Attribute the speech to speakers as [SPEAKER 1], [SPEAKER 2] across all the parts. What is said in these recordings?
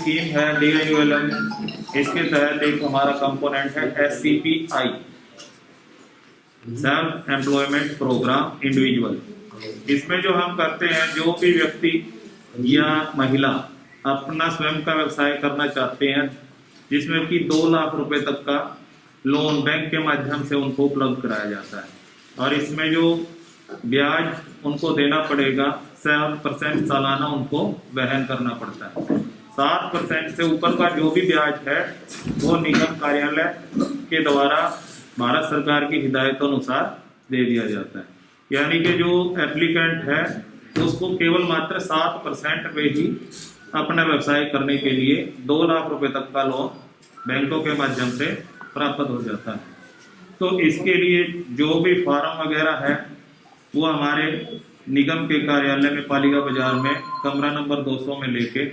[SPEAKER 1] Scheme है DIULM, इसके तहत एक हमारा कंपोनेंट है SCPI, self employment programme individual. इसमें जो हम करते हैं, जो भी व्यक्ति या महिला अपना स्वयं का व्यवसाय करना चाहते हैं, जिसमें कि 2 लाख रुपए तक का लोन बैंक के माध्यम से उनको उपलब्ध कराया जाता है। और इसमें जो ब्याज उनको देना पड़ेगा 7% सालाना उनको वहन करना पड़ता है। 7% से ऊपर का जो भी ब्याज है वो निगम कार्यालय के द्वारा भारत सरकार की हिदायतों अनुसार दे दिया जाता है। यानी कि जो एप्लीकेंट है उसको केवल मात्र 7% पे ही अपना व्यवसाय करने के लिए 2 लाख रुपए तक का लोन बैंकों के माध्यम से प्राप्त हो जाता है। तो इसके लिए जो भी फॉर्म वगैरह है वो हमारे निगम के कार्यालय में पालिका बाजार में कमरा नंबर 200 में लेके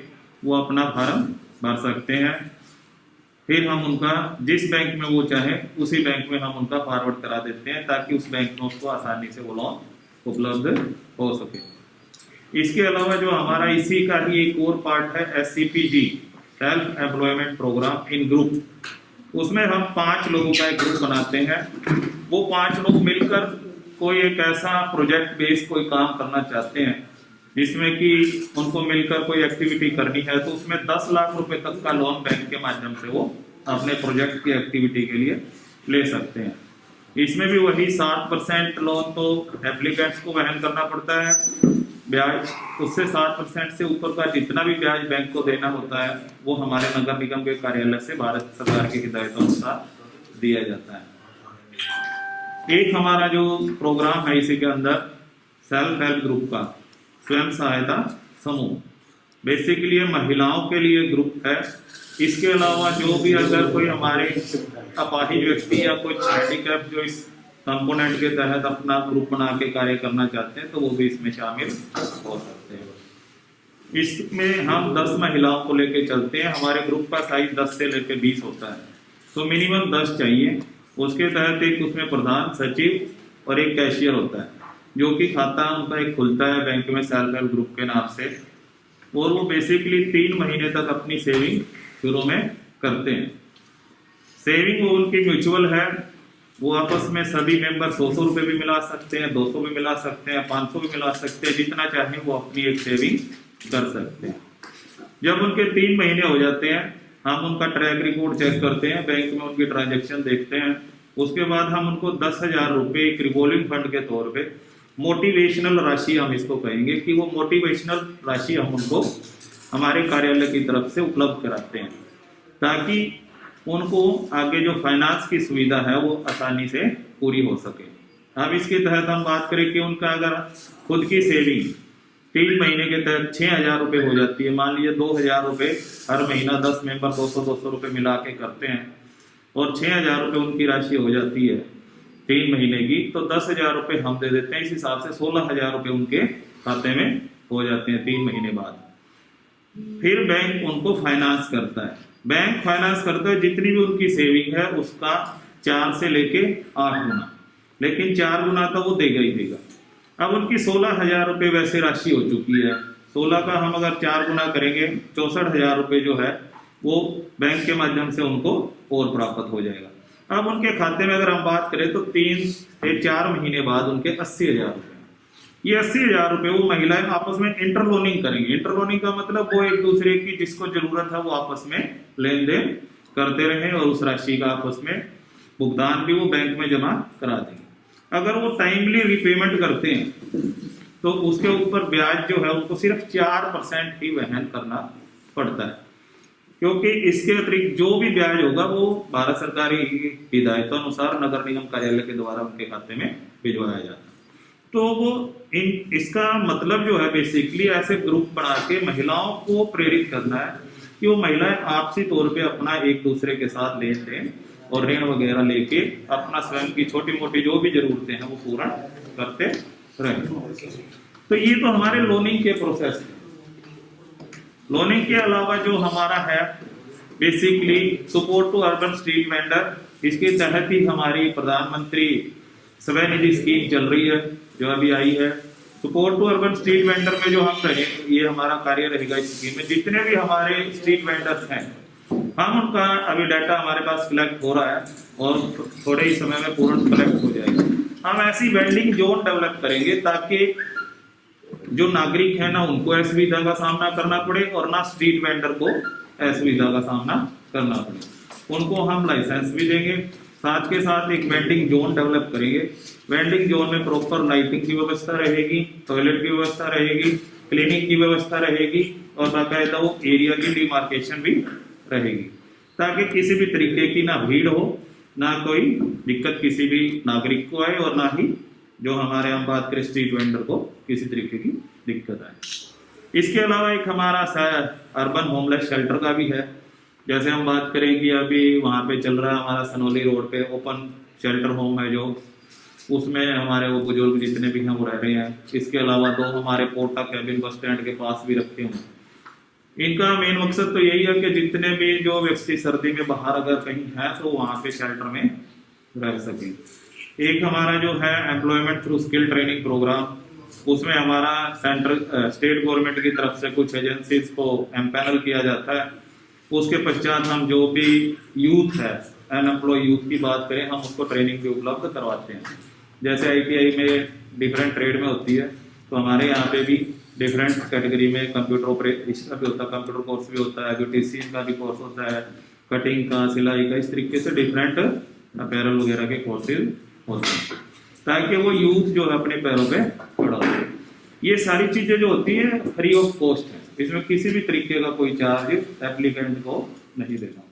[SPEAKER 1] वो अपना फॉर्म भर सकते हैं। फिर हम उनका जिस बैंक में वो चाहे उसी बैंक में हम उनका फॉरवर्ड करा देते हैं, ताकि उस बैंक में उसको आसानी से वो लोन उपलब्ध हो सके। इसके अलावा जो हमारा इसी का ही एक और पार्ट है SCPG, सेल्फ एम्प्लॉयमेंट प्रोग्राम इन ग्रुप। उसमें हम 5 लोगों का एक ग्रुप बनाते हैं। वो 5 लोग मिलकर कोई एक ऐसा प्रोजेक्ट बेस्ड कोई काम करना चाहते हैं जिसमें कि उनको मिलकर कोई एक्टिविटी करनी है, तो उसमें 10 लाख रुपए तक का लोन बैंक के माध्यम से वो अपने प्रोजेक्ट की एक्टिविटी के लिए ले सकते हैं। इसमें भी वही 7% लोन तो एप्लीकेंट्स को वहन करना पड़ता है ब्याज, उससे 7% से ऊपर का जितना भी ब्याज बैंक को देना होता है वो हमारे नगर निगम के कार्यालय से भारत सरकार की हिदायतों अनुसार दिया जाता है। एक हमारा जो प्रोग्राम है इसी के अंदर सेल्फ हेल्प ग्रुप का स्वयं सहायता समूह, बेसिकली ये महिलाओं के लिए ग्रुप है। इसके अलावा जो भी अगर कोई हमारे अपाहिज व्यक्ति या कुछ हैंडीकैप जो इस कंपोनेंट के तहत अपना ग्रुप बना के कार्य करना चाहते हैं तो वो भी इसमें शामिल हो सकते हैं। इसमें हम 10 महिलाओं को लेके चलते हैं। हमारे ग्रुप का साइज 10 से लेके 20 होता है, तो मिनिमम 10 चाहिए। उसके तहत एक उसमें प्रधान सचिव और एक कैशियर होता है, जो कि खाता उनका एक खुलता है बैंक में सेल्फ हेल्प ग्रुप के नाम से, और वो बेसिकली 3 महीने तक अपनी सेविंग शुरू में करते हैं। सेविंग वो उनकी म्यूचुअल है, वो आपस में सभी मेंबर 100 रुपए भी मिला सकते हैं, 200 भी मिला सकते हैं, 500 भी मिला सकते हैं, जितना चाहे वो अपनी एक सेविंग कर सकते हैं। जब उनके 3 महीने हो जाते हैं हम उनका ट्रैक रिकॉर्ड चेक करते हैं, बैंक में उनकी ट्रांजेक्शन देखते हैं। उसके बाद हम उनको 10,000 रुपए एक रिवॉल्विंग फंड के तौर पे मोटिवेशनल राशि हम इसको कहेंगे कि वो मोटिवेशनल राशि हम उनको हमारे कार्यालय की तरफ से उपलब्ध कराते हैं, ताकि उनको आगे जो फाइनेंस की सुविधा है वो आसानी से पूरी हो सके। अब इसके तहत हम बात करें कि उनका अगर खुद की सेविंग 3 महीने के तहत 6,000 रुपए हो जाती है, मान लीजिए 2,000 रुपए हर महीना 10 मेंबर 200 रुपए मिला के करते हैं और 6,000 रुपए उनकी राशि हो जाती है 3 महीने की, तो 10,000 रुपए हम दे देते हैं। इस हिसाब से 16,000 रुपए उनके खाते में हो जाते हैं 3 महीने बाद। फिर बैंक उनको फाइनेंस करता है। बैंक फाइनेंस करता है जितनी भी उनकी सेविंग है उसका 4 से लेके 8 गुना, लेकिन 4 गुना तो वो देगा ही देगा। अब उनकी 16,000 रुपए वैसे राशि हो चुकी है, 16 का हम अगर 4 गुना करेंगे 64,000 रुपए जो है वो बैंक के माध्यम से उनको और प्राप्त हो जाएगा। अब उनके खाते में अगर हम बात करें तो 3 से 4 महीने बाद उनके 80,000 रुपए, ये 80,000 रुपए वो महिलाएं आपस में इंटरलोनिंग करेंगी। इंटरलोनिंग का मतलब वो एक दूसरे की जिसको जरूरत है वो आपस में लेन देन करते रहे और उस राशि का आपस में भुगतान भी वो बैंक में जमा करा देंगे। अगर वो टाइमली रिपेमेंट करते हैं तो उसके ऊपर ब्याज जो है उनको सिर्फ 4% ही वहन करना पड़ता है, क्योंकि इसके अतिरिक्त जो भी ब्याज होगा वो भारत सरकार की हिदायतों अनुसार नगर निगम कार्यालय के द्वारा उनके खाते में भिजवाया जाता है। तो वो इसका मतलब जो है बेसिकली ऐसे ग्रुप बना के महिलाओं को प्रेरित करना है कि वो महिलाएं आपसी तौर पे अपना एक दूसरे के साथ लेन देन और ऋण वगैरह लेके अपना स्वयं की छोटी मोटी जो भी जरूरतें हैं वो पूरा करते रहे। तो ये तो हमारे लोनिंग के प्रोसेस है। लोनिंग के अलावा जो हमारा है basically support to urban street vendor, इसके तहत ही हमारी प्रधानमंत्री स्वनिधि स्कीम चल रही है जो अभी आई है। Support to urban street vendor में जो हम करें, ये हमारा कार्य रहेगा इस स्कीम में। जितने भी हमारे स्ट्रीट वेंडर्स हैं, हम उनका अभी डाटा हमारे पास कलेक्ट हो रहा है और थोड़े ही समय में पूर्ण कलेक्ट हो जाएगा। हम ऐसी वेंडिंग जोन डेवलप करेंगे ताकि जो नागरिक है ना उनको असुविधा का सामना करना पड़े और ना स्ट्रीट वेंडर को असुविधा का सामना करना पड़े। उनको हम लाइसेंस भी देंगे, साथ के साथ एक वेंडिंग जोन डेवलप करेंगे। वेंडिंग जोन में प्रॉपर लाइटिंग की व्यवस्था रहेगी, टॉयलेट की व्यवस्था रहेगी, क्लीनिंग की व्यवस्था रहेगी और बाकायदा वो एरिया की डिमार्केशन भी रहेगी, ताकि किसी भी तरीके की ना भीड़ हो, ना कोई दिक्कत किसी भी नागरिक को आए और ना ही जो हमारे हम बात करें स्ट्रीट वेंडर को किसी तरीके की दिक्कत आए। इसके अलावा एक हमारा अर्बन होमलेस शेल्टर का भी है। जैसे हम बात करें कि अभी वहाँ पे चल रहा है हमारा सनोली रोड पे ओपन शेल्टर होम है, जो उसमें हमारे वो बुजुर्ग जितने भी हैं वो रह रहे हैं। इसके अलावा 2 हमारे पोर्टा कैबिन बस स्टैंड के पास भी रखे हुए। इनका मेन मकसद तो यही है कि जितने भी जो व्यक्ति सर्दी में बाहर अगर कहीं है तो वहाँ पे शेल्टर में रह सके। एक हमारा जो है employment through skill training programme, उसमें हमारा सेंट्रल स्टेट गवर्नमेंट की तरफ से कुछ एजेंसीज को एम्पैनल किया जाता है। उसके पश्चात हम जो भी यूथ है, अनएम्प्लॉय यूथ की बात करें, हम उसको ट्रेनिंग भी उपलब्ध करवाते हैं। जैसे ITI में डिफरेंट ट्रेड में होती है, तो हमारे यहाँ पे भी डिफरेंट कैटेगरी में कंप्यूटर ऑपरेशन का भी होता है, कंप्यूटर कोर्स भी होता है, ब्यूटिशियन का भी कोर्स होता है, कटिंग का, सिलाई का, इस तरीके से डिफरेंट अपैरल वगैरह के कोर्सेज होते हैं, ताकि वो यूथ जो है अपने पैरों पे खड़ा हो। ये सारी चीजें जो होती है फ्री ऑफ कॉस्ट है, इसमें किसी भी तरीके का कोई चार्ज एप्लीकेंट को नहीं देना।